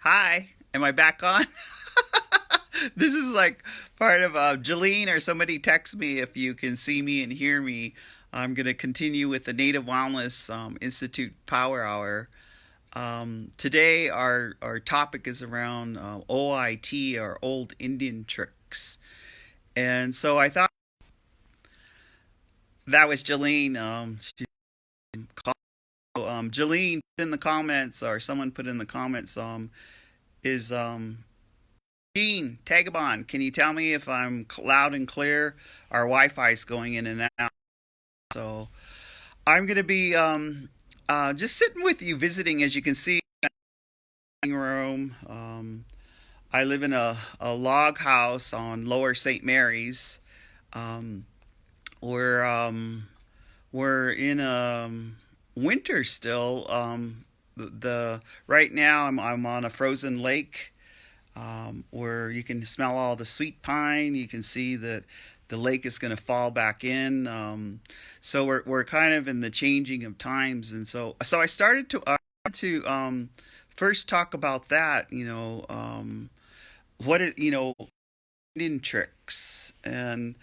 Hi, am I back on? This is like part of Jolene or somebody text me if you can see me and hear me. I'm going to continue with the Native Wellness Institute Power Hour. Today, our topic is around OIT, or Old Indian Tricks. And so I thought that was Jolene. Jolene put in the comments, or someone put in the comments, is Gene Tagabon, can you tell me if I'm loud and clear? Our Wi-Fi is going in and out. So I'm going to be just sitting with you, visiting. As you can see, room. I live in a log house on Lower St. Mary's. Um, we're we're in winter still. The right now I'm on a frozen lake, where you can smell all the sweet pine. You can see that the lake is going to fall back in. So we're kind of in the changing of times, and so I started to first talk about that. What it Indian tricks, and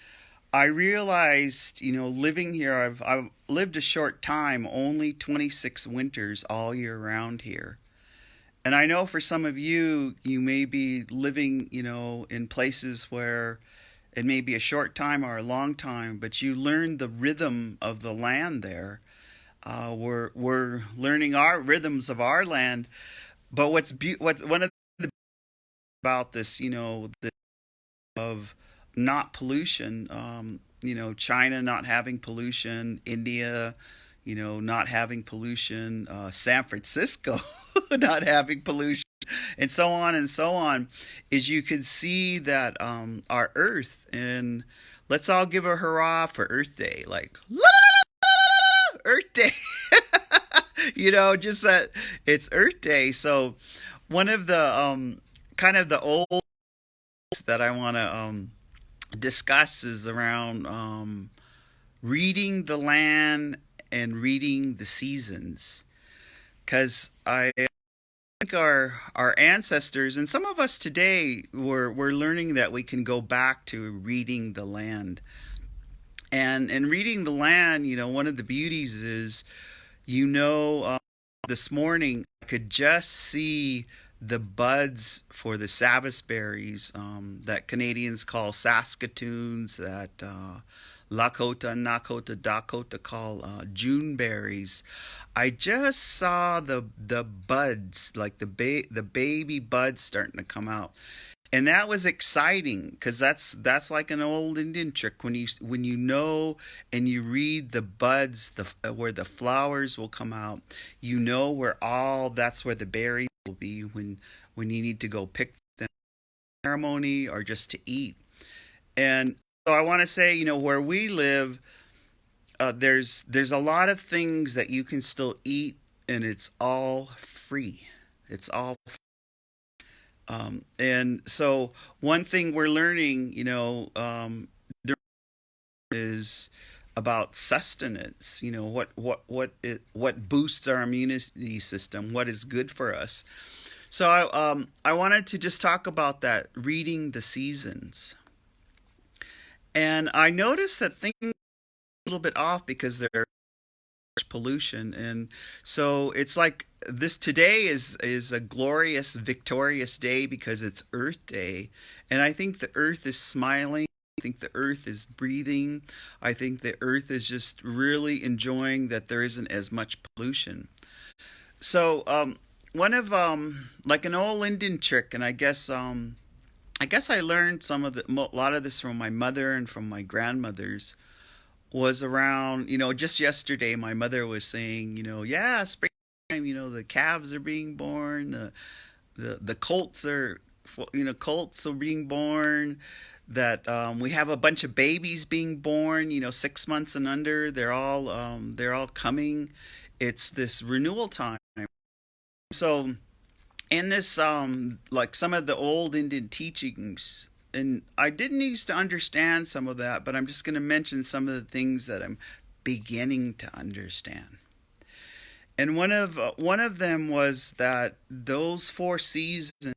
I realized, living here, I've lived a short time, only 26 winters all year round here. And I know for some of you, you may be living, in places where it may be a short time or a long time, but you learn the rhythm of the land there. We're learning our rhythms of our land. But what's one of the about this, of not pollution. China not having pollution, India, not having pollution, San Francisco not having pollution, and so on, is you can see that our Earth, and let's all give a hurrah for Earth Day, like Earth Day, just that it's Earth Day. So one of the kind of the old that I want to discuss is around reading the land and reading the seasons, because I think our ancestors and some of us today we're learning that we can go back to reading the land. And reading the land, one of the beauties is, this morning I could just see the buds for the Sabbath berries, that Canadians call Saskatoons, that Lakota, Nakota, Dakota call June berries. I just saw the buds, like the baby buds starting to come out, and that was exciting, because that's like an old Indian trick. When you know and you read the buds, where the flowers will come out, that's where the berries will be when you need to go pick them ceremony or just to eat. And so I want to say, where we live, there's a lot of things that you can still eat, and it's all free. It's all and so one thing we're learning, is about sustenance. What boosts our immunity system, what is good for us. So I wanted to just talk about that, reading the seasons. And I noticed that things are a little bit off because there's pollution, and so it's like this today is a glorious, victorious day because it's Earth Day, and I think the Earth is smiling. I think the Earth is breathing. I think the Earth is just really enjoying that there isn't as much pollution. So one of like an old Indian trick, and I guess I learned a lot of this from my mother and from my grandmothers, was around, just yesterday my mother was saying, yeah, springtime, the calves are being born, the colts are being born, that we have a bunch of babies being born, 6 months and under, they're all coming. It's this renewal time. So in this, like some of the old Indian teachings, and I didn't used to understand some of that, but I'm just going to mention some of the things that I'm beginning to understand. And one of them was that those 4 seasons,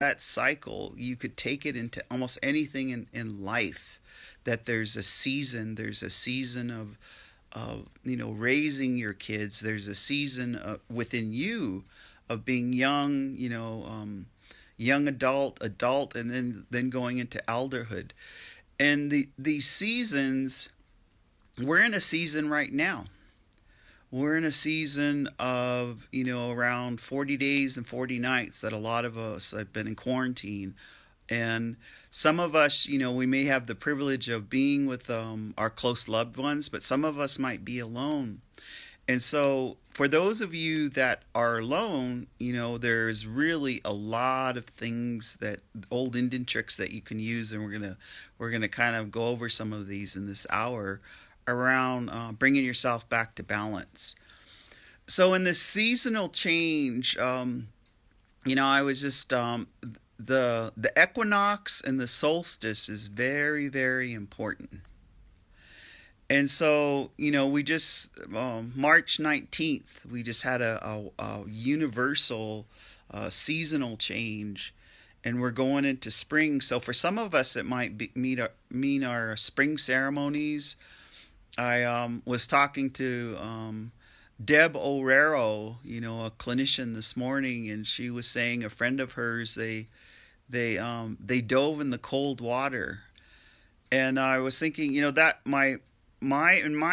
that cycle, you could take it into almost anything in life. That there's a season of raising your kids. There's a season within you of being young, young adult, and then going into elderhood. And these seasons, we're in a season right now. We're in a season of, around 40 days and 40 nights that a lot of us have been in quarantine. And some of us, we may have the privilege of being with our close loved ones, but some of us might be alone. And so, for those of you that are alone, there's really a lot of things, that old Indian tricks that you can use, and we're gonna kind of go over some of these in this hour around bringing yourself back to balance. So, in this seasonal change, I was just the equinox and the solstice is very, very important. And so, we just March 19th, we just had a universal seasonal change, and we're going into spring. So for some of us, it might mean our spring ceremonies. I was talking to Deb Orero, a clinician this morning, and she was saying a friend of hers, they dove in the cold water. And I was thinking, that my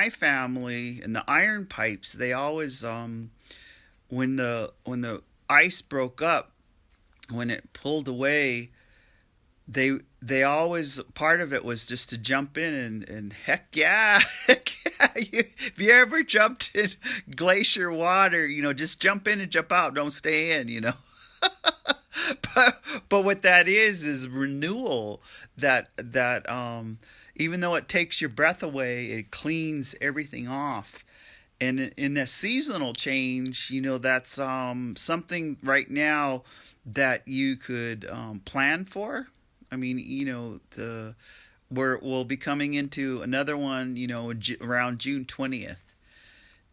family and the iron pipes, they always when the ice broke up, when it pulled away, they always, part of it was just to jump in, and heck yeah, heck yeah. If you ever jumped in glacier water, just jump in and jump out, don't stay in. but what that is renewal. That even though it takes your breath away, it cleans everything off. And in the seasonal change, that's something right now that you could plan for. I mean, we'll be coming into another one, around June 20th.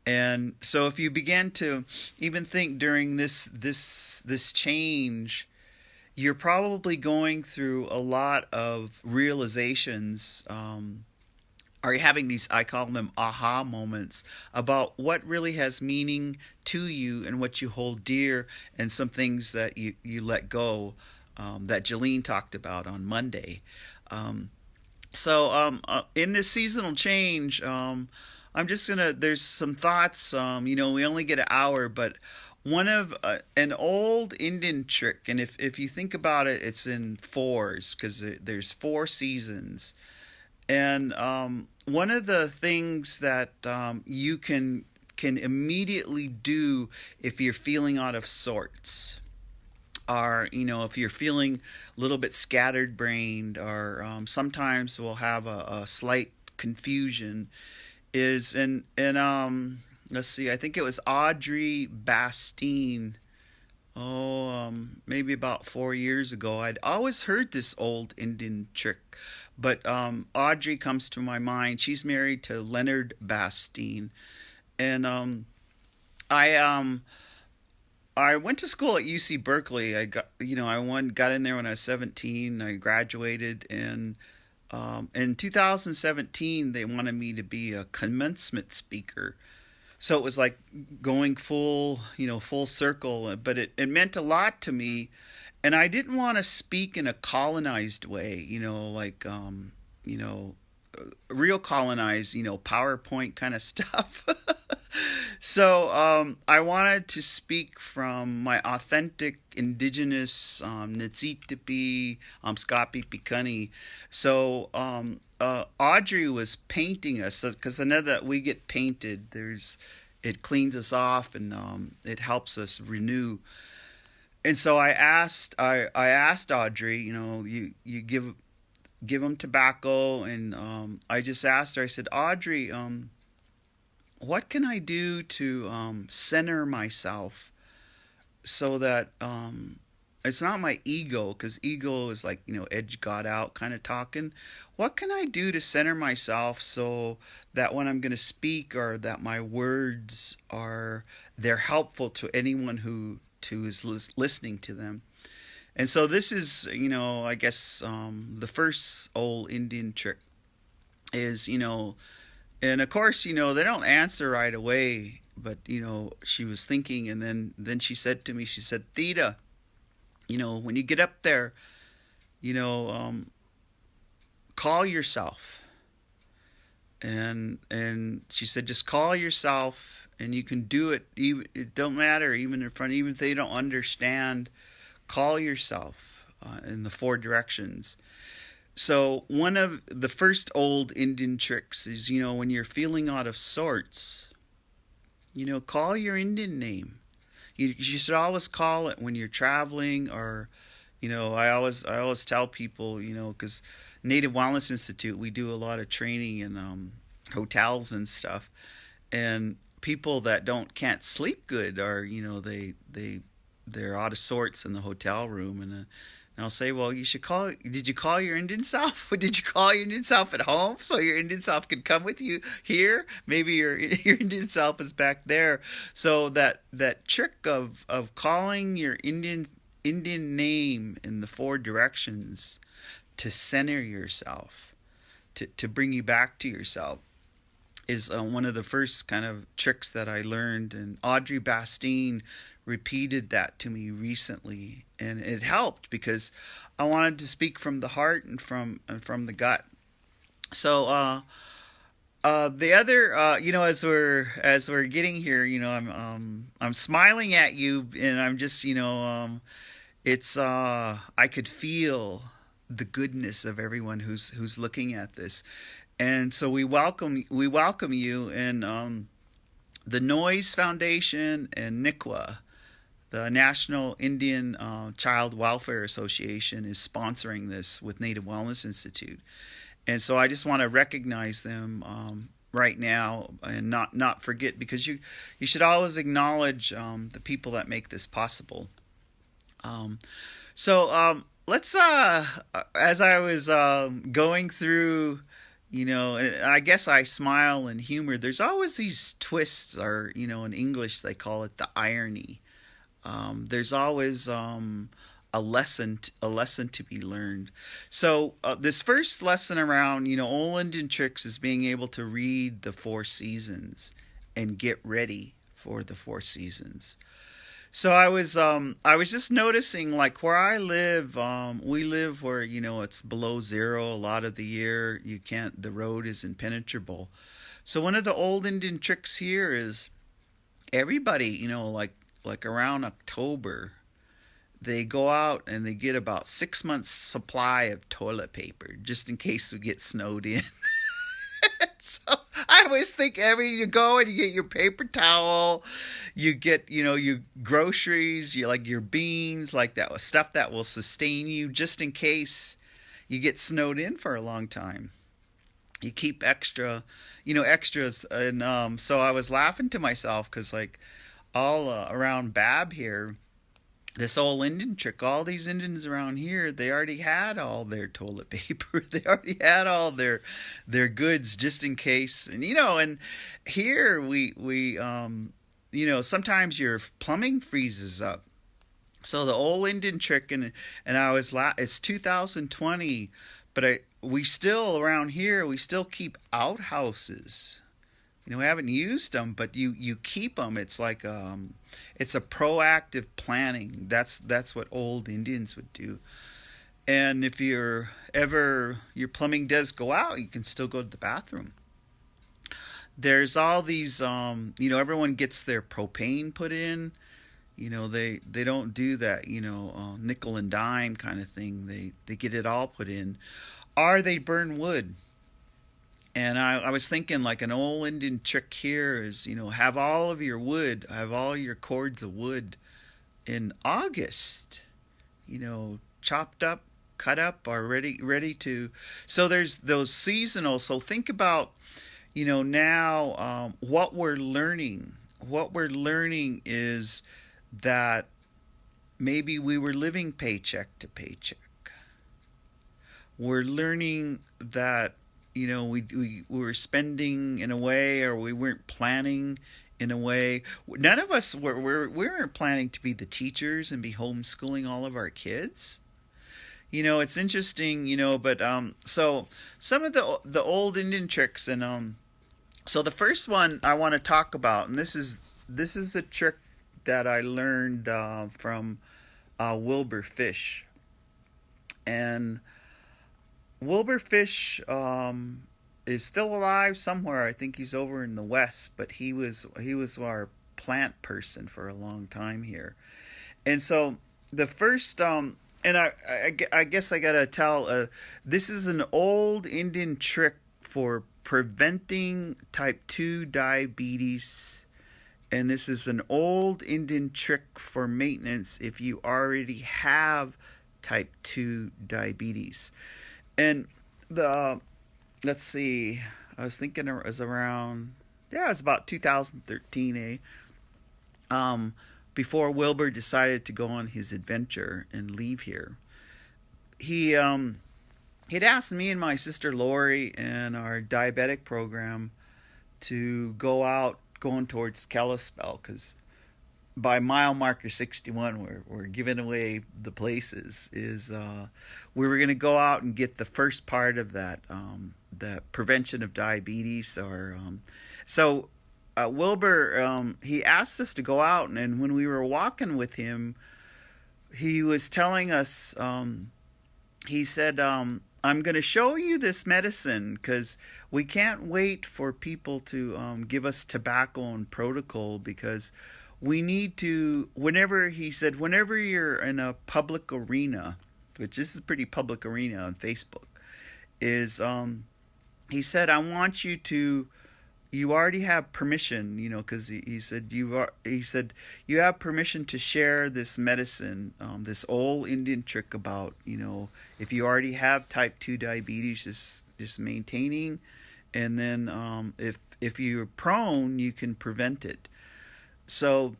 And so if you begin to even think during this change, you're probably going through a lot of realizations. Are you having these, I call them aha moments, about what really has meaning to you and what you hold dear, and some things that you let go, that Jolene talked about on Monday. In this seasonal change, I'm just there's some thoughts. We only get an hour, but one of an old Indian trick, and if you think about it, it's in fours, because there's 4 seasons. And one of the things that you can immediately do if you're feeling out of sorts, are, if you're feeling a little bit scattered brained, or sometimes we'll have a slight confusion, is let's see, I think it was Audrey Bastine. Maybe about 4 years ago. I'd always heard this old Indian trick, but Audrey comes to my mind. She's married to Leonard Bastine, and I went to school at UC Berkeley. Got in there when I was 17. I graduated, and in 2017 they wanted me to be a commencement speaker. So it was like going full circle, but it meant a lot to me. And I didn't want to speak in a colonized way, like, real colonized, PowerPoint kind of stuff. So I wanted to speak from my authentic indigenous Nitsitapi, Skapi Pikani. So Audrey was painting us, because I know that we get painted. It cleans us off, and it helps us renew. And so I asked Audrey, you give them tobacco, and I just asked her. I said, Audrey, what can I do to center myself, so that my ego, because ego is like, edge God out kind of talking. What can I do to center myself so that when I'm going to speak, or that my words are, they're helpful to anyone who is listening to them? And so this is, I guess, the first old Indian trick is, and of course, they don't answer right away, but, she was thinking, and then she said to me, she said, Theda, when you get up there, you know, um, call yourself. And she said, just call yourself, and you can do it. Even it don't matter, even in front, even if they don't understand. Call yourself in the four directions. So one of the first old Indian tricks is, when you're feeling out of sorts, call your Indian name. You should always call it when you're traveling, or, I always tell people, because Native Wellness Institute, we do a lot of training in hotels and stuff, and people that can't sleep good are, they're out of sorts in the hotel room, and I'll say, well, you should call. Did you call your Indian self? Did you call your Indian self at home so your Indian self could come with you here? Maybe your Indian self is back there. So that trick of calling your Indian name in the four directions to center yourself, to bring you back to yourself, is one of the first kind of tricks that I learned. And Audrey Bastine repeated that to me recently, and it helped because I wanted to speak from the heart and from the gut. So the other, as we're getting here, I'm smiling at you, and I'm just, it's I could feel the goodness of everyone who's looking at this. And so we welcome you, and the Noise Foundation and NICWA, the National Indian Child Welfare Association, is sponsoring this with Native Wellness Institute. And so I just want to recognize them right now, and not forget, because you should always acknowledge the people that make this possible. So let's, as I was going through, and I guess I smile and humor, there's always these twists, or, in English they call it the irony. There's always a lesson to be learned. So this first lesson around, old Indian tricks is being able to read the four seasons and get ready for the four seasons. So I was just noticing, like where I live, we live where, it's below zero a lot of the year. The road is impenetrable. So one of the old Indian tricks here is everybody, like around October, they go out and they get about 6 months supply of toilet paper just in case we get snowed in. So I always think you go and you get your paper towel, you get, your groceries, you like your beans, like that stuff that will sustain you just in case you get snowed in for a long time. You keep extras. And so I was laughing to myself because, like, all around Bab here, this old Indian trick, all these Indians around here, they already had all their toilet paper. They already had all their goods just in case. And, and here we sometimes your plumbing freezes up. So the old Indian trick, and I was it's 2020, but we still around here, we still keep outhouses. We haven't used them, but you keep them. It's like it's a proactive planning. That's what old Indians would do. And if your plumbing does go out, you can still go to the bathroom. There's all these, everyone gets their propane put in. They don't do that, nickel and dime kind of thing. They get it all put in, or they burn wood. And I was thinking, like, an old Indian trick here is, have all your cords of wood in August, chopped up, cut up, or ready to. So there's those seasonal. So think about, now what we're learning. What we're learning is that maybe we were living paycheck to paycheck. We're learning that we were spending in a way, or we weren't planning in a way. None of us we weren't planning to be the teachers and be homeschooling all of our kids. It's interesting, but so some of the old Indian tricks, and so the first one I want to talk about, and this is a trick that I learned from Wilbur Fish. And Wilbur Fish is still alive somewhere. I think he's over in the West, but he was our plant person for a long time here. And so the first and I guess I gotta tell, this is an old Indian trick for preventing type 2 diabetes, and this is an old Indian trick for maintenance if you already have type 2 diabetes. And the let's see, I was thinking it was around, yeah, it was about 2013, before Wilbur decided to go on his adventure and leave here. He'd asked me and my sister Lori and our diabetic program to go out going towards Kalispell, because by mile marker 61, we're giving away the places. We were going to go out and get the first part of that, the prevention of diabetes. So Wilbur, he asked us to go out, and when we were walking with him, he was telling us, he said, I'm going to show you this medicine because we can't wait for people to give us tobacco and protocol, because we need to, whenever you're in a public arena, which this is a pretty public arena on Facebook, he said, I want you to, you already have permission, because he said you have permission to share this medicine, this old Indian trick about, if you already have type 2 diabetes, just maintaining, and then if you're prone, you can prevent it. So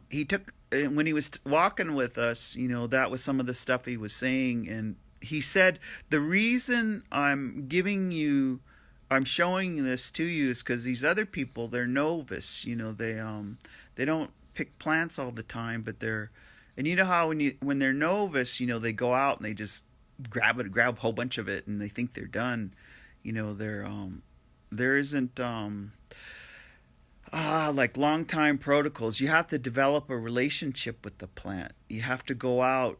he took, when he was walking with us, that was some of the stuff he was saying, and he said, the reason I'm showing this to you is because these other people, they're novice. They don't pick plants all the time, but and you know how when they're novice, they go out and they just grab a whole bunch of it and they think they're done. There isn't like long time protocols. You have to develop a relationship with the plant. You have to go out,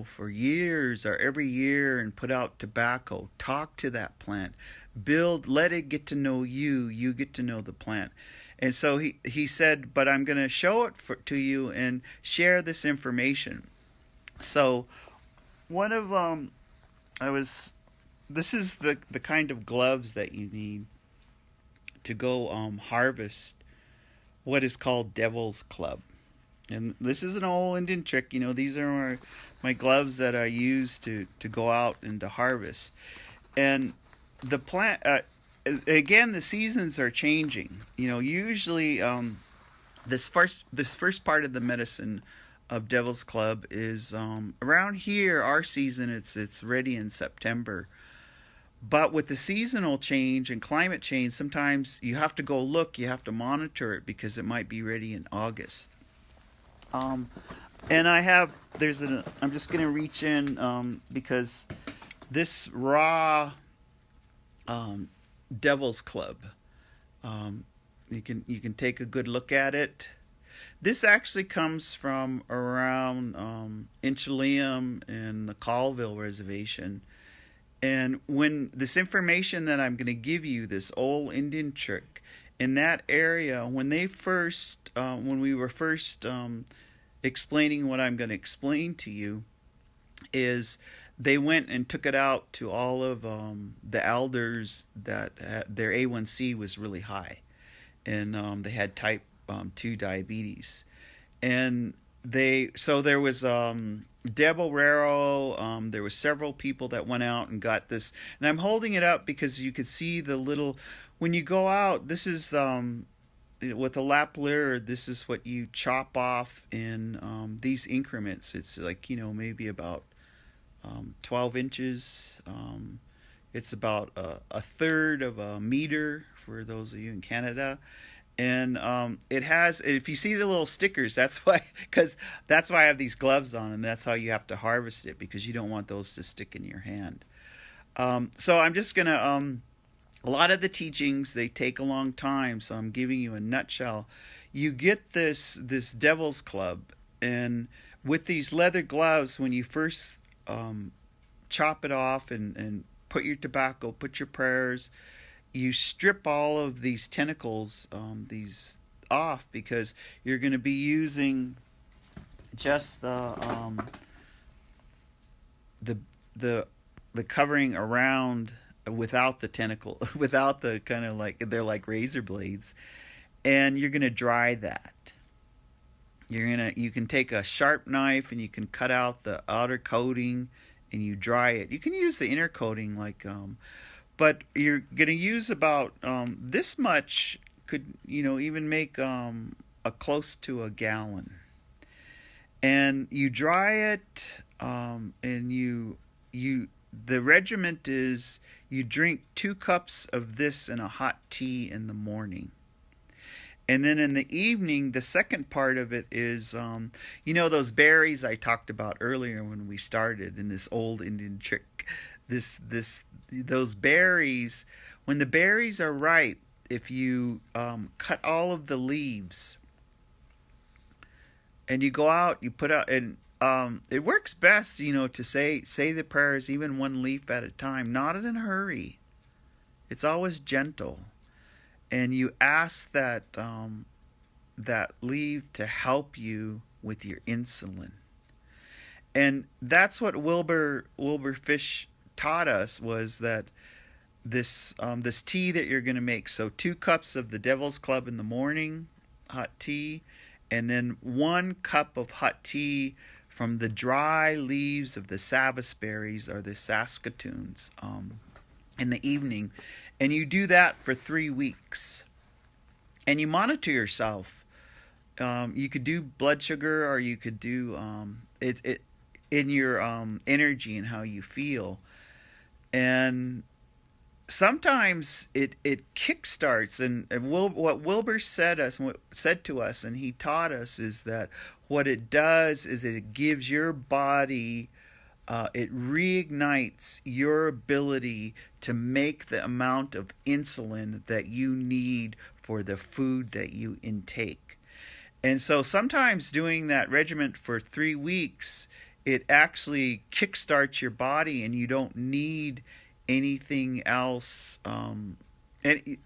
for years or every year and put out tobacco. Talk to that plant. Let it get to know you. You get to know the plant. And so he said, but I'm going to show it to you and share this information. So one of this is the kind of gloves that you need to go harvest what is called Devil's Club. And this is an old Indian trick. These are my gloves that I use to go out and to harvest. And the plant, again, the seasons are changing. Usually this first part of the medicine of Devil's Club is around here, our season, it's ready in September. But with the seasonal change and climate change, sometimes you have to go look, you have to monitor it, because it might be ready in August. And I'm just going to reach in because this raw Devil's Club, you can take a good look at it. This actually comes from around Inchelium and the Colville Reservation. And when this information that I'm going to give you, this old Indian trick, in that area, when we were first explaining what I'm going to explain to you, is they went and took it out to all of the elders that their A1C was really high, and they had type 2 diabetes, and there was Deb Orero, there were several people that went out and got this, and I'm holding it up because you could see the little, when you go out, this is with a lapler, this is what you chop off in these increments. It's like, maybe about 12 inches. It's about a third of a meter for those of you in Canada. And it has, if you see the little stickers, that's why, because that's why I have these gloves on, and that's how you have to harvest it, because you don't want those to stick in your hand. So I'm just gonna, a lot of the teachings, they take a long time, so I'm giving you a nutshell. You get this devil's club, and with these leather gloves, when you first chop it off and put your tobacco, put your prayers, you strip all of these tentacles, these off, because you're going to be using just the the covering around without the tentacle, without the kind of like, they're like razor blades, and you're going to dry that. You can take a sharp knife and you can cut out the outer coating and you dry it. You can use the inner coating but you're going to use about this much, could even make a close to a gallon. And you dry it, and you the regiment is you drink 2 cups of this in a hot tea in the morning. And then in the evening, the second part of it is, those berries I talked about earlier when we started in this old Indian trick. Those berries, when the berries are ripe, if you cut all of the leaves and you go out, you put out, and it works best, to say the prayers even 1 leaf at a time, not in a hurry. It's always gentle. And you ask that leaf to help you with your insulin. And that's what Wilbur Fish taught us, was that this tea that you're going to make. So 2 cups of the Devil's Club in the morning, hot tea, and then 1 cup of hot tea from the dry leaves of the Savis berries or the Saskatoons in the evening. And you do that for 3 weeks. And you monitor yourself. You could do blood sugar, or you could do it in your energy and how you feel. And sometimes it kickstarts. And what Wilbur said to us, and he taught us, is that what it does is it gives your body, it reignites your ability to make the amount of insulin that you need for the food that you intake. And so sometimes doing that regimen for 3 weeks, it actually kickstarts your body, and you don't need anything else. And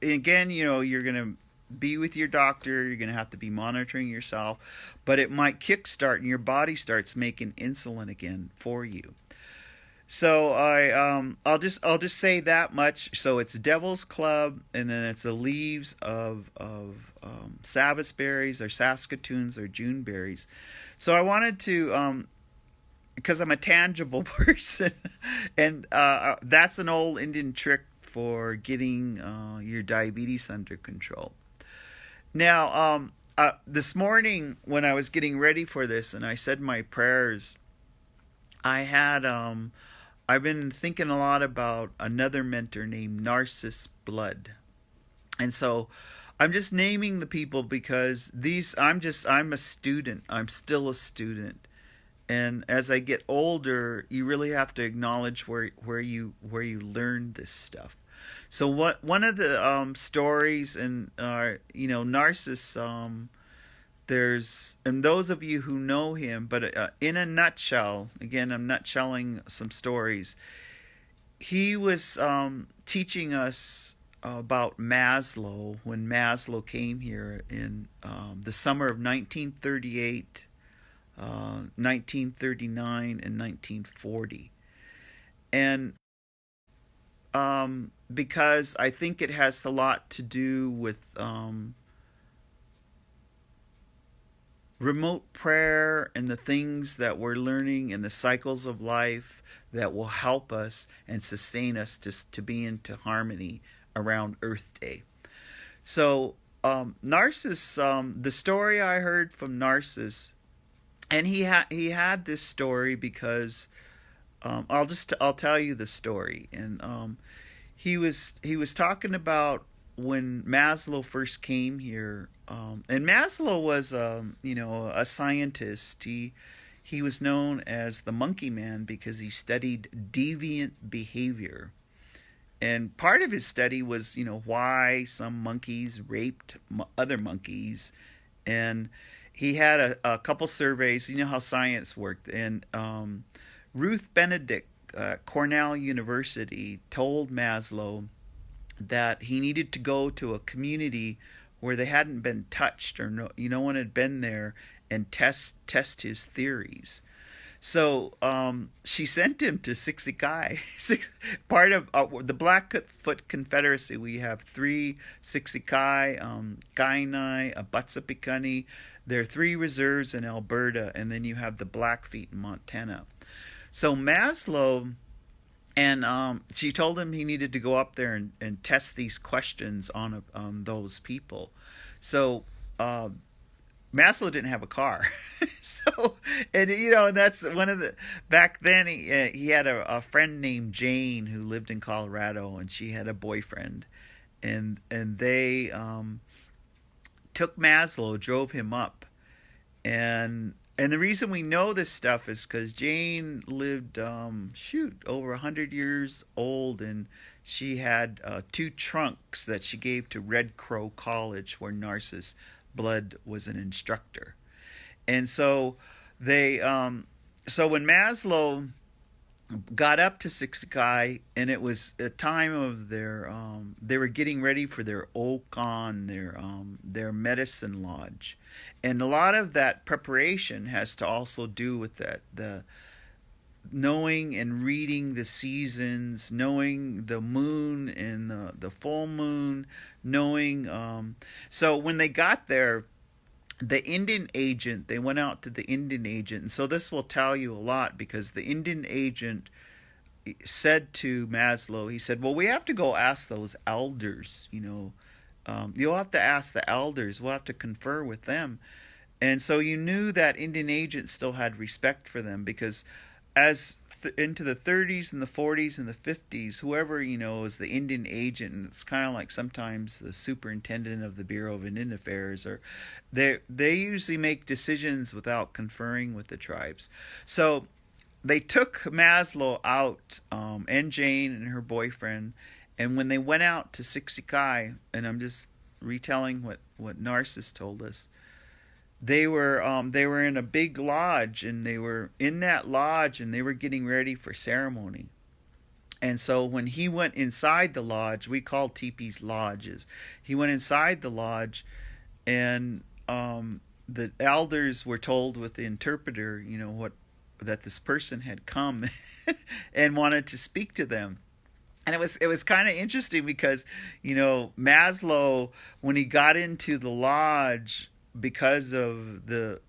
again, you're going to be with your doctor. You're going to have to be monitoring yourself, but it might kickstart and your body starts making insulin again for you. So I'll just say that much. So it's Devil's Club, and then it's the leaves of Savis berries or Saskatoons or June berries. So I wanted to, because I'm a tangible person, and that's an old Indian trick for getting your diabetes under control. Now, this morning when I was getting ready for this and I said my prayers, I've been thinking a lot about another mentor named Narcissus Blood. And so I'm just naming the people because I'm a student. I'm still a student. And as I get older, you really have to acknowledge where you learned this stuff. So one of the stories, and Narcissus, and those of you who know him, but in a nutshell, again, I'm nutshelling some stories. He was teaching us about Maslow when Maslow came here in the summer of 1938, 1939, and 1940. And because I think it has a lot to do with remote prayer and the things that we're learning and the cycles of life that will help us and sustain us to be into harmony around Earth Day. So Narcissus, the story I heard from Narcissus, and he had this story because I'll tell you the story. And he was talking about when Maslow first came here. And Maslow was a scientist. He was known as the Monkey Man because he studied deviant behavior. And part of his study was, why some monkeys raped other monkeys. And he had a couple surveys. You know how science worked. And Ruth Benedict, Cornell University, told Maslow that he needed to go to a community where they hadn't been touched, or no one had been there, and test his theories. So she sent him to Sixikai. Part of the Blackfoot Confederacy. We have three Sixikai, Kainai, Abatsapikani. There are three reserves in Alberta, and then you have the Blackfeet in Montana. So Maslow, and she told him he needed to go up there and test these questions on those people. So Maslow didn't have a car. So, and that's one of the, back then he had a friend named Jane who lived in Colorado, and she had a boyfriend, and they took Maslow, drove him up, and the reason we know this stuff is because Jane lived over 100 years old, and she had two trunks that she gave to Red Crow College, where Narcissus Blood was an instructor. And so so when Maslow got up to Sixikai, and it was a time of they were getting ready for their Okan, their medicine lodge. And a lot of that preparation has to also do with the knowing and reading the seasons, knowing the moon and the full moon, knowing. So when they got there, they went out to the Indian agent. And so this will tell you a lot, because the Indian agent said to Maslow, he said, well, we have to go ask those elders, you'll have to ask the elders. We'll have to confer with them. And so you knew that Indian agent still had respect for them, because into the 30s and the 40s and the 50s, whoever, is the Indian agent, and it's kind of like sometimes the superintendent of the Bureau of Indian Affairs, or they usually make decisions without conferring with the tribes. So they took Maslow out, and Jane and her boyfriend, and when they went out to Sixikai, and I'm just retelling what Narcissus told us, they were in a big lodge, and they were in that lodge, and they were getting ready for ceremony. And so when he went inside the lodge, we call teepees lodges. He went inside the lodge, and the elders were told with the interpreter, that this person had come and wanted to speak to them. And it was kind of interesting because, Maslow, when he got into the lodge, because of the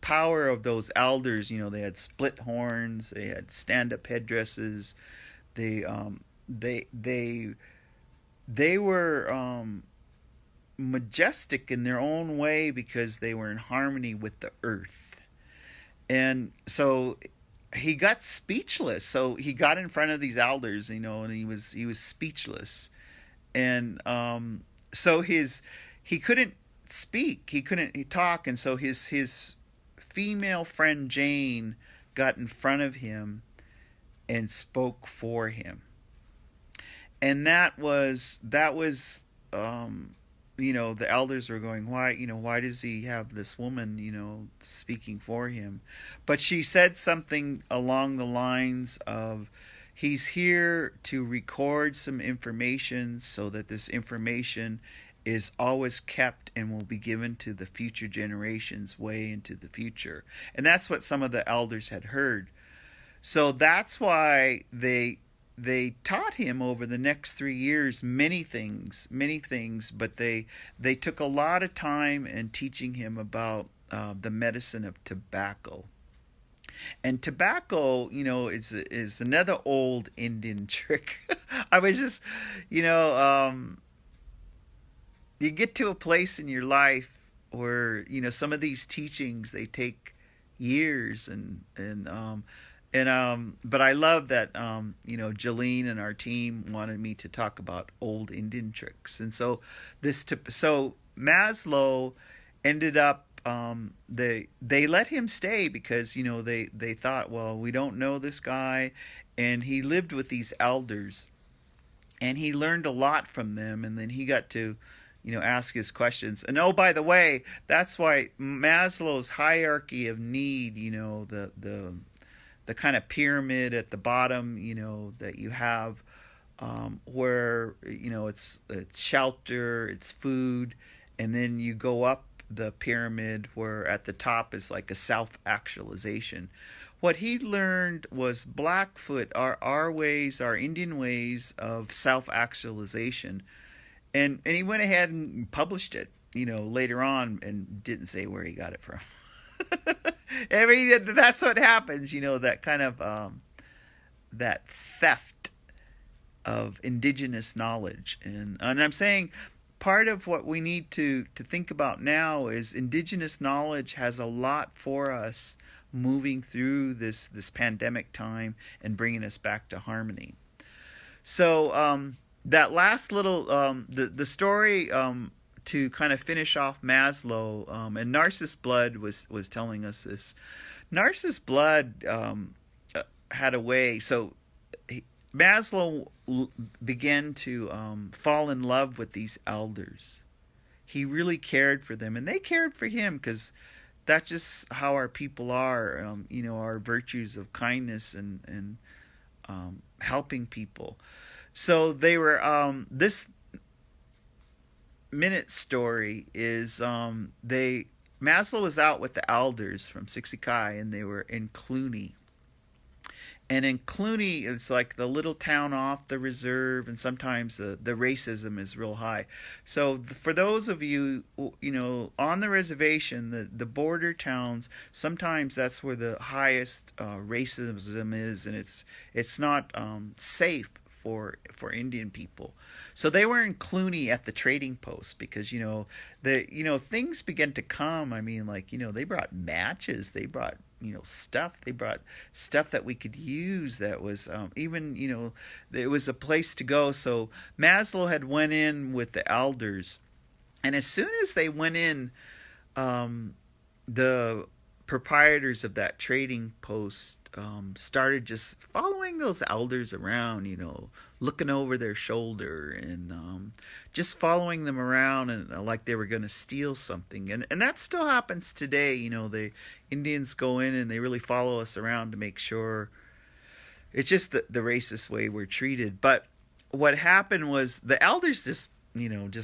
power of those elders, they had split horns, they had stand-up headdresses, they were majestic in their own way because they were in harmony with the earth. And so he got speechless. So he got in front of these elders, and he was speechless. And so he couldn't speak, he couldn't talk, and so his female friend Jane got in front of him and spoke for him. And that was the elders were going, why does he have this woman speaking for him? But she said something along the lines of, he's here to record some information so that this information is always kept and will be given to the future generations way into the future. And that's what some of the elders had heard. So that's why they taught him over the next 3 years many things, but they took a lot of time in teaching him about the medicine of tobacco. And tobacco, is another old Indian trick. I was just, you get to a place in your life where some of these teachings, they take years, but I love that Jolene and our team wanted me to talk about old Indian tricks. And so Maslow ended up, they let him stay because they thought, well, we don't know this guy, and he lived with these elders, and he learned a lot from them, and then he got to ask his questions. And oh, by the way, that's why Maslow's hierarchy of need, the kind of pyramid at the bottom, that you have, where it's shelter, it's food, and then you go up the pyramid where at the top is like a self-actualization. What he learned was Blackfoot, our ways, our Indian ways of self-actualization, and he went ahead and published it, later on, and didn't say where he got it from. I mean, that's what happens, that kind of that theft of indigenous knowledge, and I'm saying part of what we need to think about now is indigenous knowledge has a lot for us moving through this pandemic time and bringing us back to harmony. So that last little the story, to kind of finish off Maslow, and Narcissus Blood was telling us this. Narcissus Blood had a way. So Maslow began to fall in love with these elders. He really cared for them, and they cared for him, because that's just how our people are. Our virtues of kindness and helping people. So they were. This minute story is Maslow was out with the elders from Sixikai, and they were in Cluny. And in Cluny, it's like the little town off the reserve, and sometimes the racism is real high. So for those of you, on the reservation, the border towns, sometimes that's where the highest racism is, and it's not safe for Indian people. So they were in Cluny at the trading post, because things began to come. I mean, like, they brought matches, they brought stuff, they brought stuff that we could use, that was even there was a place to go. So Maslow had went in with the elders, and as soon as they went in, the proprietors of that trading post started just following those elders around, looking over their shoulder, and just following them around, and like they were going to steal something. And that still happens today. The Indians go in and they really follow us around to make sure. It's just the racist way we're treated. But what happened was the elders just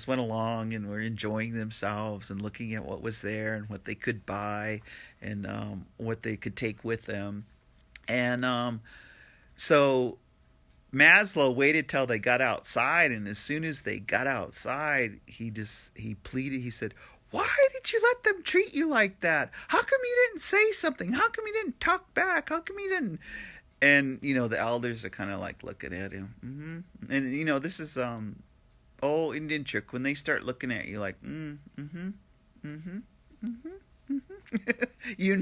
went along and were enjoying themselves and looking at what was there and what they could buy, and what they could take with them. And so Maslow waited till they got outside, and as soon as they got outside, he pleaded. He said, "Why did you let them treat you like that? How come you didn't say something? How come you didn't talk back? How come you didn't?" And the elders are kind of like looking at him. And this is old Indian trick. When they start looking at you like, you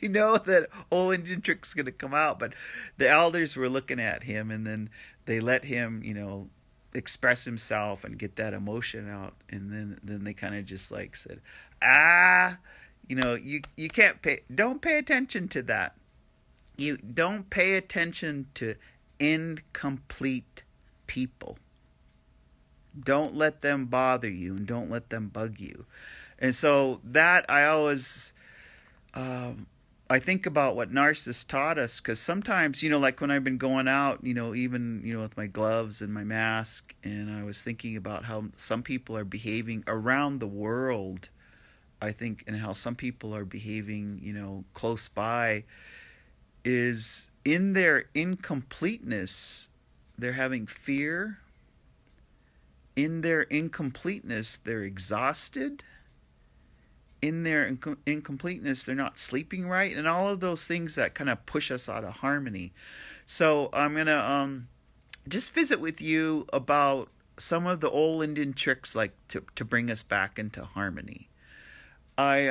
know that old Indian trick's gonna come out. But the elders were looking at him, and then they let him, express himself and get that emotion out, and then they kind of just like said, you can't don't pay attention to that. You don't pay attention to incomplete people. Don't let them bother you, and don't let them bug you. And so that I always, I think about what Narcissus taught us, because sometimes, like when I've been going out, even, with my gloves and my mask, and I was thinking about how some people are behaving around the world, I think, and how some people are behaving, close by, is in their incompleteness, they're having fear. In their incompleteness, they're exhausted. In their incompleteness, they're not sleeping right, and all of those things that kind of push us out of harmony. So I'm going to just visit with you about some of the old Indian tricks, like to bring us back into harmony. I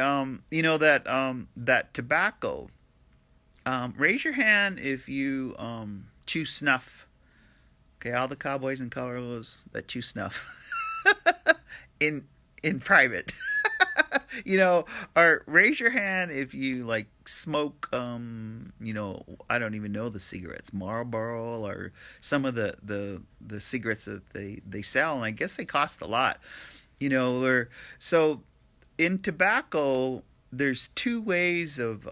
that tobacco. Raise your hand if you chew snuff. Okay, all the cowboys and cowgirls that chew snuff in private. Or raise your hand if you like smoke I don't even know the cigarettes, Marlboro or some of the cigarettes that they sell, and I guess they cost a lot. Or so in tobacco there's two ways of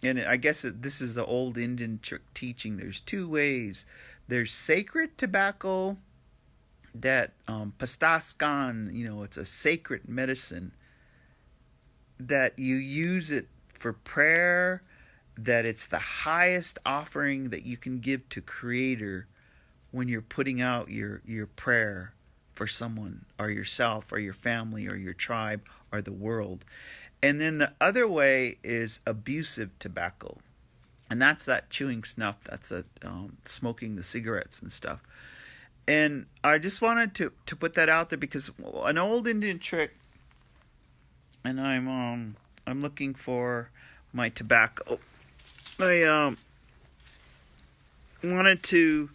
and I guess this is the old Indian teaching. There's two ways. There's sacred tobacco that pastaskan, it's a sacred medicine that you use it for prayer, that it's the highest offering that you can give to Creator when you're putting out your prayer for someone or yourself or your family or your tribe or the world. And then the other way is abusive tobacco. And that's that chewing snuff, that's smoking the cigarettes and stuff. And I just wanted to put that out there because an old Indian trick, and I'm looking for my tobacco. I wanted to.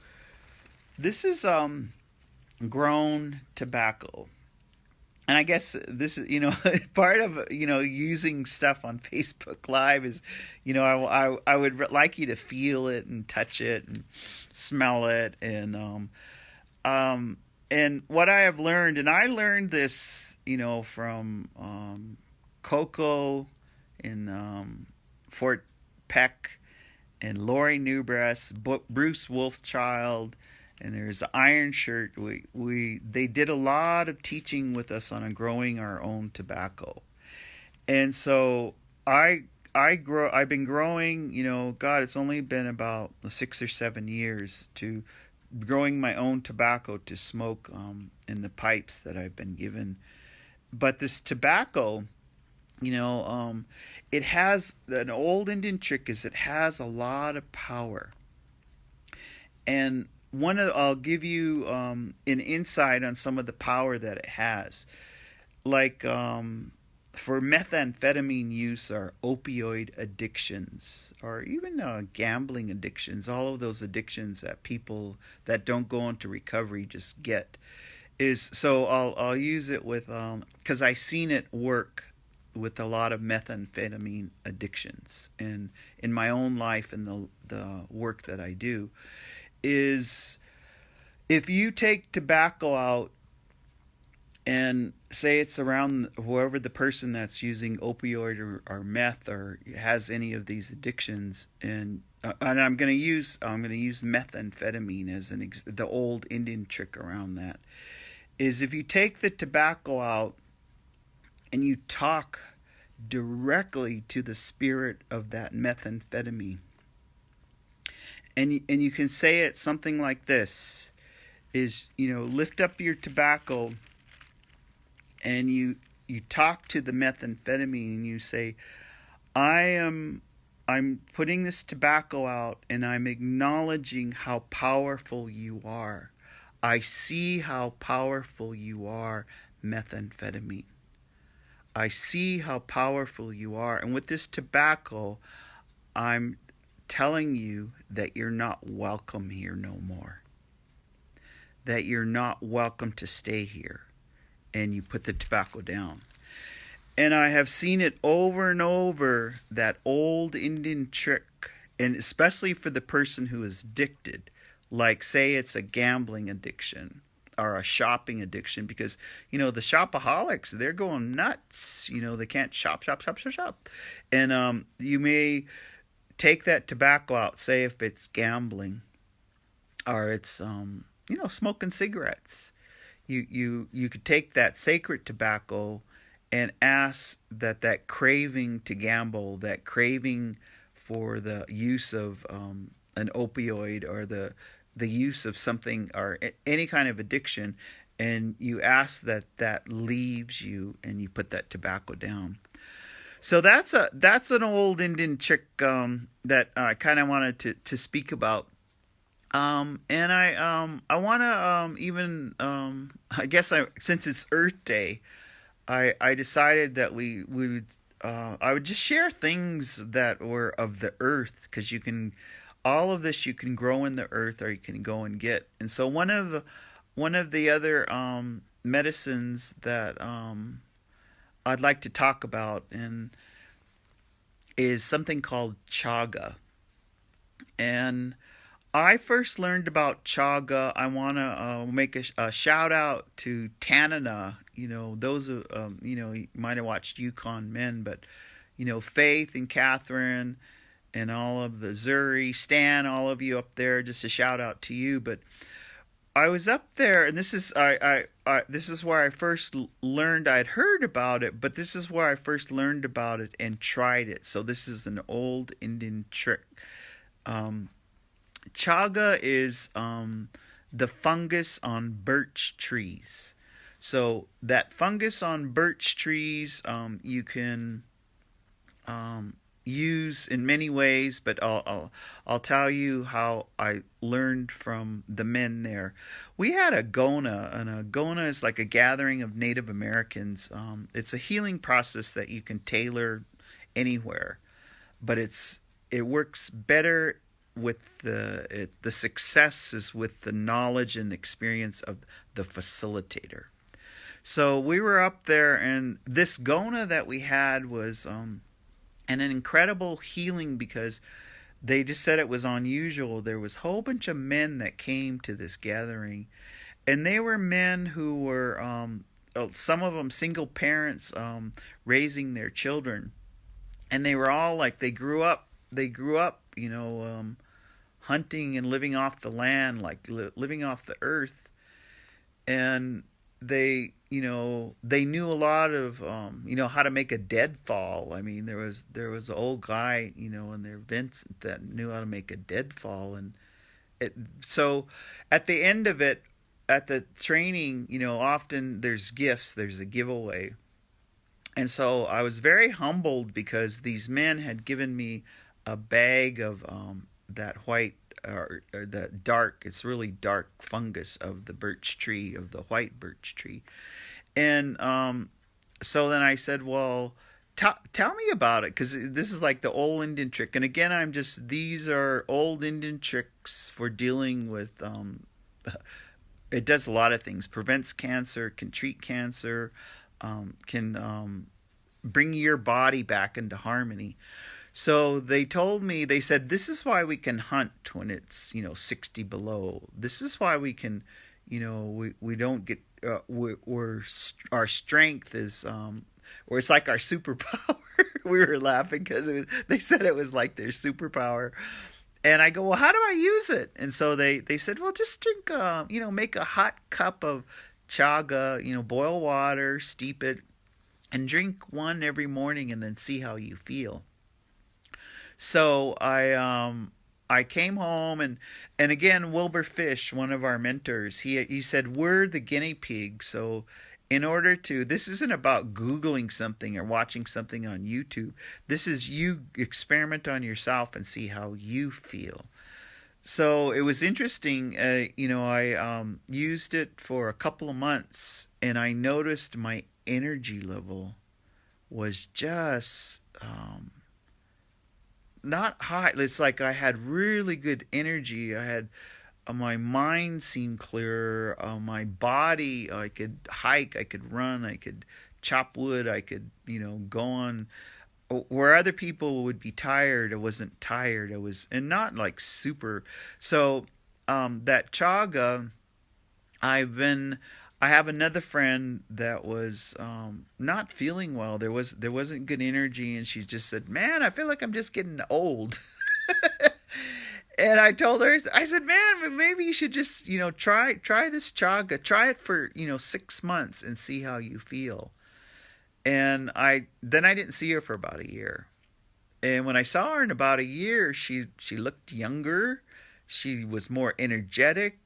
This is grown tobacco, and I guess this is part of using stuff on Facebook Live is I would like you to feel it and touch it and smell it and what I have learned, and I learned this, from Coco in Fort Peck, and Lori Newbreast, Bruce Wolfchild, and there's Iron Shirt. They did a lot of teaching with us on growing our own tobacco, and so I've been growing. God, it's only been about 6 or 7 years to growing my own tobacco to smoke in the pipes that I've been given. But this tobacco, it has an old Indian trick is it has a lot of power. And I'll give you an insight on some of the power that it has. Like for methamphetamine use or opioid addictions or even gambling addictions, all of those addictions that people that don't go into recovery just get. So I'll use it with because I've seen it work with a lot of methamphetamine addictions and in my own life and the work that I do is if you take tobacco out and say it's around whoever the person that's using opioid or meth or has any of these addictions, and I'm going to use methamphetamine as the old Indian trick around that is if you take the tobacco out and you talk directly to the spirit of that methamphetamine, and you can say it something like this: is lift up your tobacco. And you talk to the methamphetamine and you say, I'm putting this tobacco out and I'm acknowledging how powerful you are. I see how powerful you are, methamphetamine. I see how powerful you are. And with this tobacco, I'm telling you that you're not welcome here no more. That you're not welcome to stay here. And you put the tobacco down. And I have seen it over and over, that old Indian trick, and especially for the person who is addicted, like say it's a gambling addiction or a shopping addiction, because, the shopaholics, they're going nuts. They can't shop. And you may take that tobacco out, say if it's gambling or it's, smoking cigarettes. You could take that sacred tobacco and ask that craving to gamble, that craving for the use of an opioid or the use of something or any kind of addiction, and you ask that leaves you, and you put that tobacco down. So that's an old Indian trick that I kind of wanted to speak about. And I want to even I guess I since it's Earth Day, I decided that we would I would just share things that were of the earth because you can all of this you can grow in the earth or you can go and get. And so one of the other medicines that I'd like to talk about and is something called chaga. And I first learned about chaga. I want to make a shout out to Tanana. You know, those you know, you might have watched Yukon Men, but you know, Faith and Catherine and all of the Zuri, Stan, all of you up there. Just a shout out to you. But I was up there, and this is this is where I first learned. I'd heard about it, but this is where I first learned about it and tried it. So this is an old Indian trick. Um, Chaga is the fungus on birch trees. So that fungus on birch trees, you can use in many ways, but I'll tell you how I learned from the men there. We had a Gona, and a Gona is like a gathering of Native Americans. It's a healing process that you can tailor anywhere, but it works better with the success is with the knowledge and experience of the facilitator. So we were up there, and this Gona that we had was and an incredible healing because they just said it was unusual. There was a whole bunch of men that came to this gathering, and they were men who were some of them single parents raising their children, and they were all like they grew up, you know, hunting and living off the land, like living off the earth, and they knew a lot of how to make a deadfall. I mean, there was an old guy, in there, Vincent, that knew how to make a deadfall. And so at the end of it, at the training, often there's gifts, there's a giveaway. And so I was very humbled because these men had given me a bag of that white or the dark, it's really dark fungus of the birch tree, of the white birch tree. And so then I said, well, tell me about it, because this is like the old Indian trick. And again, these are old Indian tricks for dealing with, it does a lot of things. Prevents cancer, can treat cancer, can bring your body back into harmony. So they told me, they said, this is why we can hunt when it's, 60 below. This is why we can, we don't get, our strength is, or it's like our superpower. We were laughing because they said it was like their superpower. And I go, well, how do I use it? And so they said, well, just drink, make a hot cup of chaga, boil water, steep it, and drink one every morning and then see how you feel. So I came home and again, Wilbur Fish, one of our mentors, he said, we're the guinea pigs. So in order to, this isn't about Googling something or watching something on YouTube. This is you experiment on yourself and see how you feel. So it was interesting. I used it for a couple of months, and I noticed my energy level was just not high. It's like I had really good energy. I had my mind seemed clearer. My body, I could hike, I could run, I could chop wood, I could, go on. Where other people would be tired, I wasn't tired. I was, and not like super. So that chaga, I have another friend that was not feeling well. There wasn't good energy, and she just said, "Man, I feel like I'm just getting old." And I told her, I said, "Man, maybe you should just try this chaga. Try it for 6 months and see how you feel." And I didn't see her for about a year. And when I saw her in about a year, she looked younger. She was more energetic.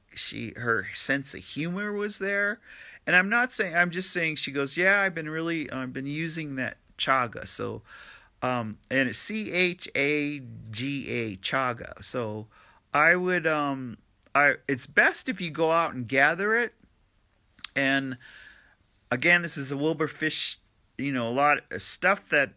Her sense of humor was there. And I'm just saying, she goes, yeah, I've been using that chaga. So, and it's Chaga, Chaga. So I would it's best if you go out and gather it. And again, this is a Wilburfish, a lot of stuff that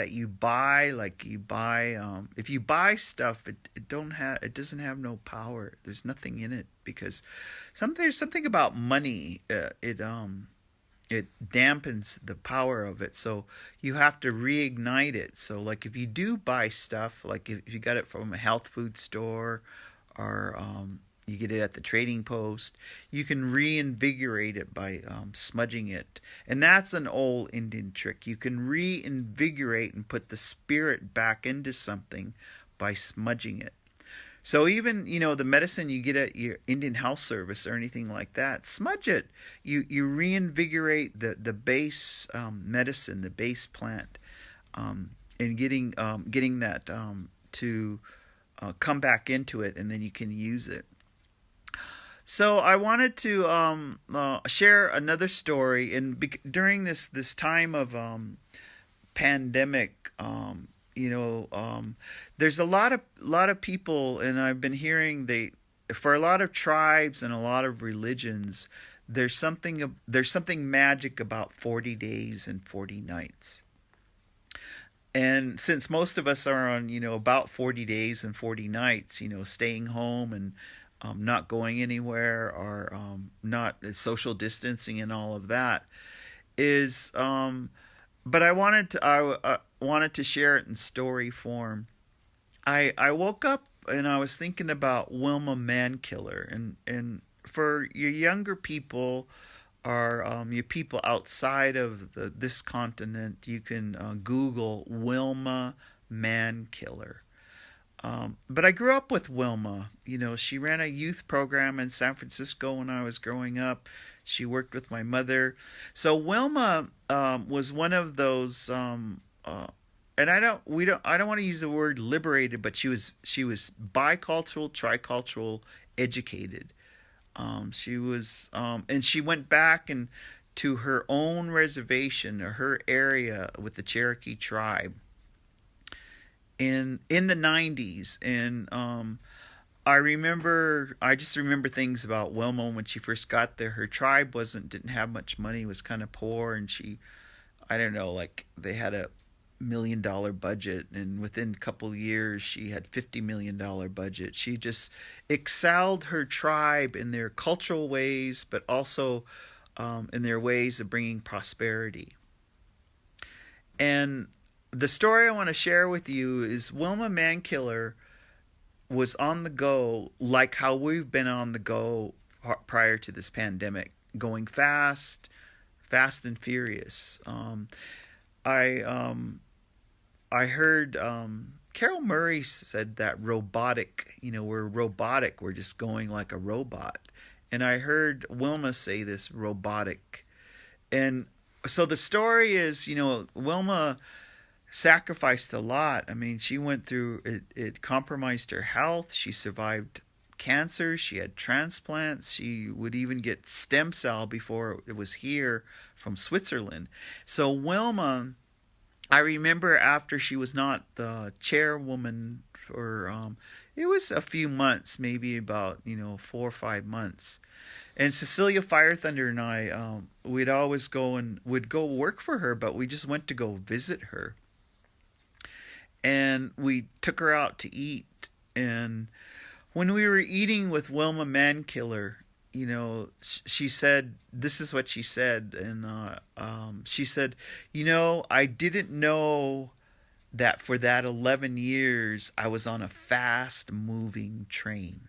you buy, like you buy, if you buy stuff, it doesn't have no power. There's nothing in it because there's something about money. It dampens the power of it, so you have to reignite it. So like if you do buy stuff, like if you got it from a health food store, or you get it at the trading post, you can reinvigorate it by smudging it. And that's an old Indian trick. You can reinvigorate and put the spirit back into something by smudging it. So even, the medicine you get at your Indian health service or anything like that, smudge it. You reinvigorate the base medicine, the base plant, and getting that to come back into it, and then you can use it. So I wanted to share another story. And during this time of pandemic, there's a lot of people, and I've been hearing for a lot of tribes and a lot of religions, there's something magic about 40 days and 40 nights. And since most of us are on, about 40 days and 40 nights, staying home and not going anywhere, or not social distancing and all of that, is but I wanted to share it in story form. I woke up and I was thinking about Wilma Mankiller, and for your younger people, or your people outside of this continent, you can Google Wilma Mankiller. But I grew up with Wilma. She ran a youth program in San Francisco when I was growing up. She worked with my mother. So Wilma was one of those, and I don't want to use the word liberated, but she was bicultural, tricultural, educated. She was, and she went back to her own reservation, or her area with the Cherokee tribe in the 90s. And I just remember things about Wilma when she first got there. Her tribe didn't have much money, was kind of poor, and I don't know, like they had $1 million budget, and within a couple years she had $50 million budget. She just excelled her tribe in their cultural ways, but also in their ways of bringing prosperity. And the story I want to share with you is Wilma Mankiller was on the go, like how we've been on the go prior to this pandemic, going fast and furious. I heard Carol Murray said that robotic, we're robotic, we're just going like a robot. And I heard Wilma say this, robotic. And so the story is, Wilma sacrificed a lot. I mean, she went through it. It compromised her health. She survived cancer. She had transplants. She would even get stem cell before it was here from Switzerland. So Wilma, I remember after she was not the chairwoman for it was a few months, maybe about 4 or 5 months. And Cecilia Fire Thunder and I, we'd always would go work for her, but we just went to go visit her. And we took her out to eat. And when we were eating with Wilma Mankiller, she said, this is what she said. And she said, I didn't know that for that 11 years I was on a fast-moving train.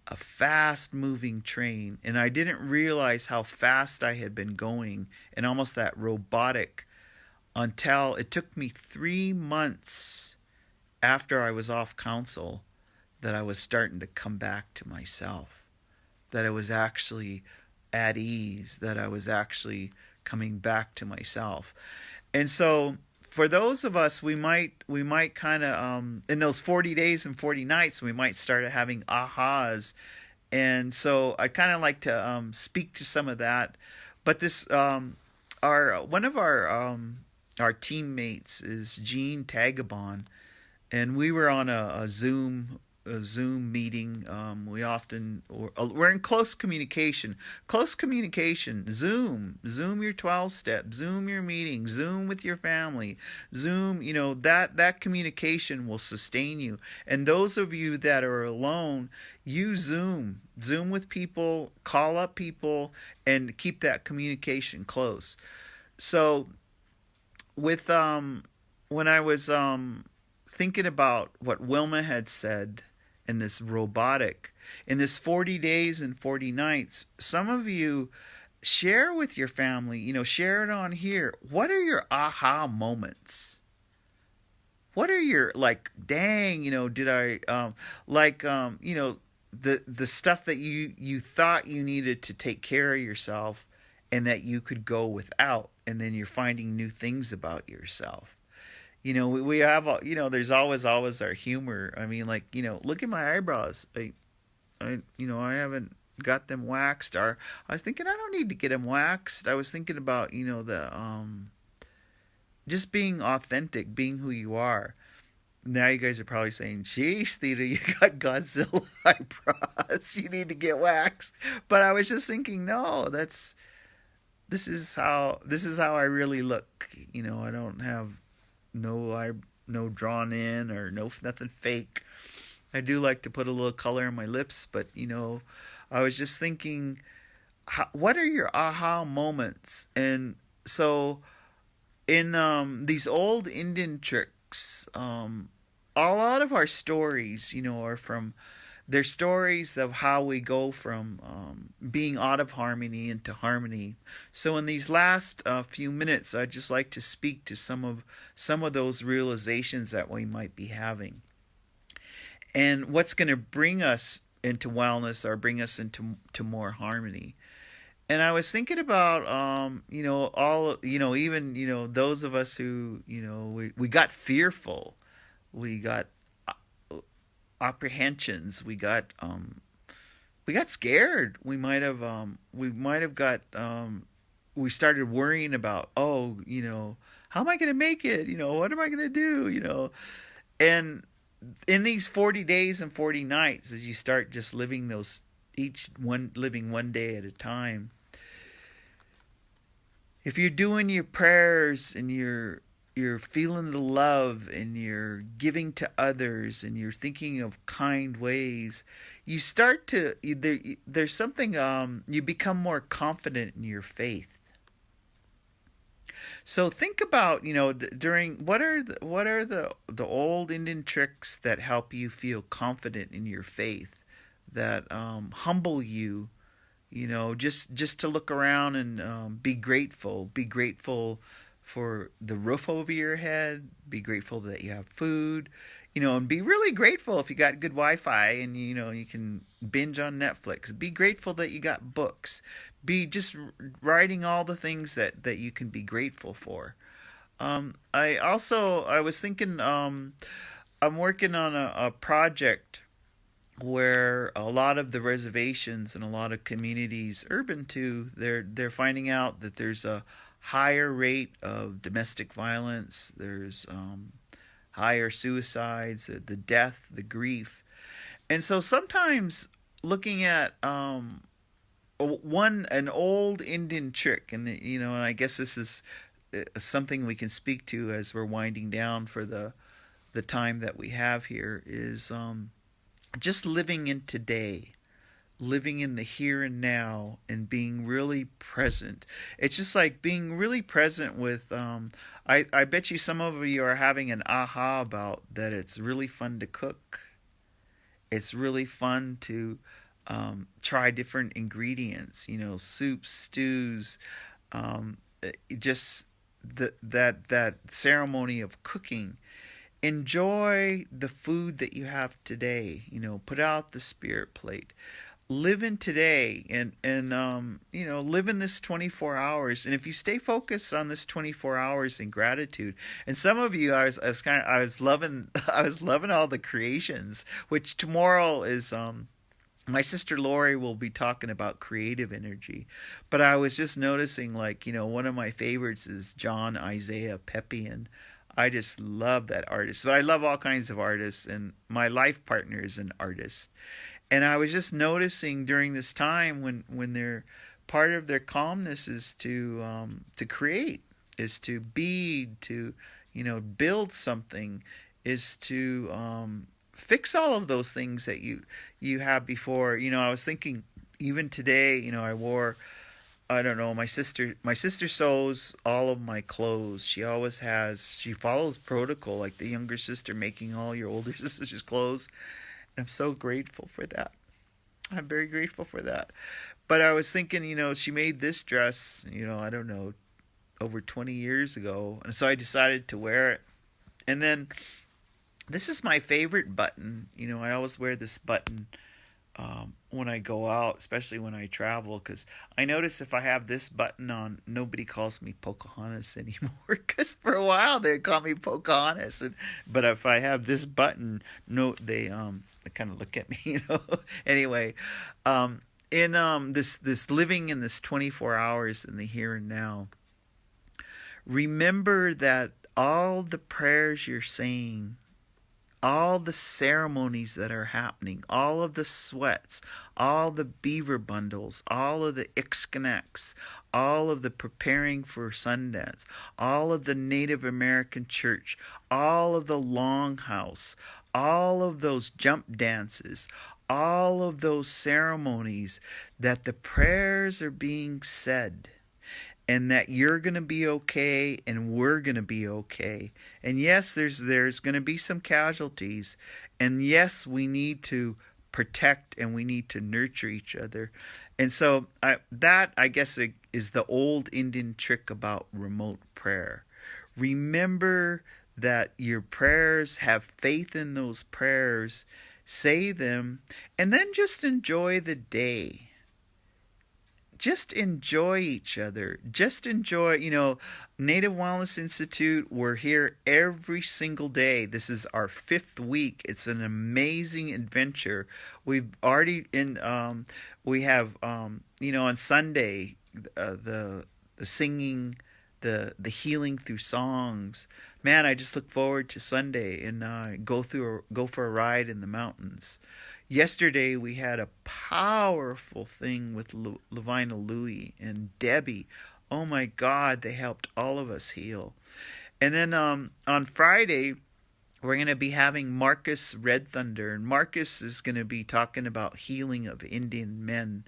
A fast-moving train. And I didn't realize how fast I had been going, and almost that robotic, until it took me 3 months after I was off council that I was starting to come back to myself, that I was actually at ease, that I was actually coming back to myself. And so for those of us, we might kind of, in those 40 days and 40 nights, we might start having ahas. And so I kind of like to speak to some of that. But this, one of our teammates is Jean Tagabon, and we were on a Zoom a Zoom meeting. We're in close communication. Close communication. Zoom your 12 step. Zoom your meeting. Zoom with your family. Zoom. That communication will sustain you. And those of you that are alone, use Zoom. Zoom with people. Call up people, and keep that communication close. So, with when I was thinking about what Wilma had said in this 40 days and 40 nights, some of you share with your family, share it on here. What are your aha moments? What are your, like, dang, did I, the stuff that you thought you needed to take care of yourself and that you could go without, and then you're finding new things about yourself. We have, there's always our humor. I mean, like, look at my eyebrows. I haven't got them waxed. Or I was thinking I don't need to get them waxed. I was thinking about, just being authentic, being who you are. Now you guys are probably saying, "Geez, Theda, you got Godzilla eyebrows. You need to get waxed." But I was just thinking, no, this is how I really look. I don't have no drawn in or nothing fake. I do like to put a little color in my lips, but I was just thinking, what are your aha moments? And so in these old Indian tricks, a lot of our stories, are from they're stories of how we go from being out of harmony into harmony. So in these last few minutes, I'd just like to speak to some of those realizations that we might be having, and what's going to bring us into wellness or bring us into more harmony. And I was thinking about even those of us who we got fearful, we got apprehensions, we got scared. We might have got we started worrying about, how am I going to make it? What am I going to do? And in these 40 days and 40 nights, as you start just living living one day at a time, if you're doing your prayers and you're feeling the love and you're giving to others and you're thinking of kind ways, you start to there's something you become more confident in your faith. So think about during what are the old Indian tricks that help you feel confident in your faith, that humble you. Just to look around and be grateful. Be grateful for the roof over your head. Be grateful that you have food. And be really grateful if you got good Wi-Fi and you can binge on Netflix. Be grateful that you got books. Be just writing all the things that you can be grateful for. I was thinking, I'm working on a project where a lot of the reservations and a lot of communities, urban too, they're finding out that there's a higher rate of domestic violence. There's higher suicides, the death, the grief. And so sometimes looking at an old Indian trick, and and I guess this is something we can speak to as we're winding down for the time that we have here, is just living in today, living in the here and now, and being really present. It's just like being really present with, I bet you some of you are having an aha about that. It's really fun to cook. It's really fun to try different ingredients, soups, stews, just that ceremony of cooking. Enjoy the food that you have today. Put out the spirit plate. Live in today, and live in this 24 hours. And if you stay focused on this 24 hours in gratitude, and some of you, I was loving all the creations, which tomorrow is my sister Lori will be talking about creative energy. But I was just noticing, one of my favorites is John Isaiah Peppian. I just love that artist. But I love all kinds of artists, and my life partner is an artist. And I was just noticing during this time when they're part of their calmness is to create, is to be, to build something, is to fix all of those things that you have before. I was thinking even today, I wore, I don't know, my sister sews all of my clothes. She always has. She follows protocol, like the younger sister making all your older sister's clothes. And I'm so grateful for that. I'm very grateful for that. But I was thinking, she made this dress, I don't know, over 20 years ago. And so I decided to wear it. And then this is my favorite button. I always wear this button when I go out, especially when I travel, because I notice if I have this button on, nobody calls me Pocahontas anymore. Because for a while they call me Pocahontas, but if I have this button, no, they kind of look at me, Anyway, in this living in this 24 hours in the here and now, remember that all the prayers you're saying, all the ceremonies that are happening, all of the sweats, all the beaver bundles, all of the Ixconnects, all of the preparing for Sundance, all of the Native American church, all of the longhouse, all of those jump dances, all of those ceremonies, that the prayers are being said, and that you're going to be okay and we're going to be okay. And yes, there's going to be some casualties. And yes, we need to protect and we need to nurture each other. And so I guess is the old Indian trick about remote prayer. Remember that your prayers, have faith in those prayers, say them, and then just enjoy the day. Just enjoy each other. Just enjoy, Native Wellness Institute, we're here every single day. This is our 5th week. It's an amazing adventure. We've already we have, on Sunday, the singing, the healing through songs. Man, I just look forward to Sunday and go for a ride in the mountains. Yesterday we had a powerful thing with Levina Louie and Debbie. Oh my God, they helped all of us heal. And then on Friday we're going to be having Marcus Red Thunder, and Marcus is going to be talking about healing of Indian men.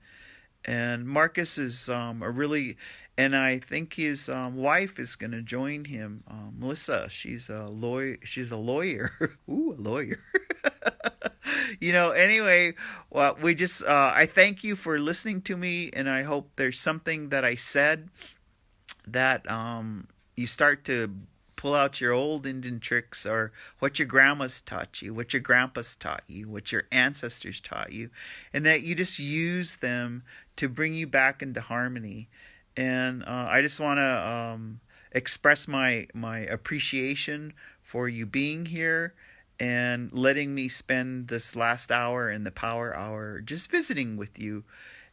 And Marcus is and I think his wife is going to join him, Melissa. She's a lawyer. Ooh, a lawyer. Anyway, well, I thank you for listening to me, and I hope there's something that I said that you start to pull out your old Indian tricks, or what your grandmas taught you, what your grandpas taught you, what your ancestors taught you, and that you just use them to bring you back into harmony. And I just want to express my appreciation for you being here and letting me spend this last hour in the Power Hour just visiting with you.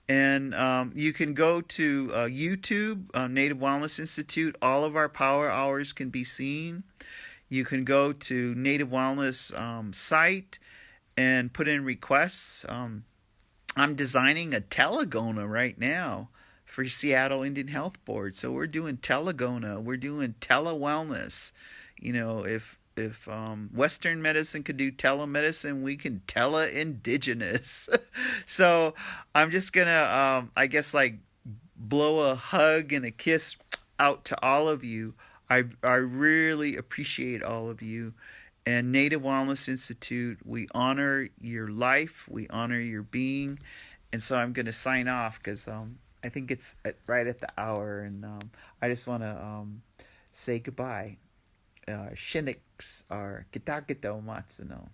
And you can go to YouTube, Native Wellness Institute. All of our Power Hours can be seen. You can go to Native Wellness site and put in requests. I'm designing a telegona right now for Seattle Indian Health Board. So we're doing telegona. We're doing telewellness. If Western medicine could do telemedicine, we can tele-indigenous. So I'm just going to, I guess, blow a hug and a kiss out to all of you. I really appreciate all of you. And Native Wellness Institute, we honor your life. We honor your being. And so I'm going to sign off because I think it's right at the hour. And I just want to say goodbye. Shinniks are Kitakito Matsuno.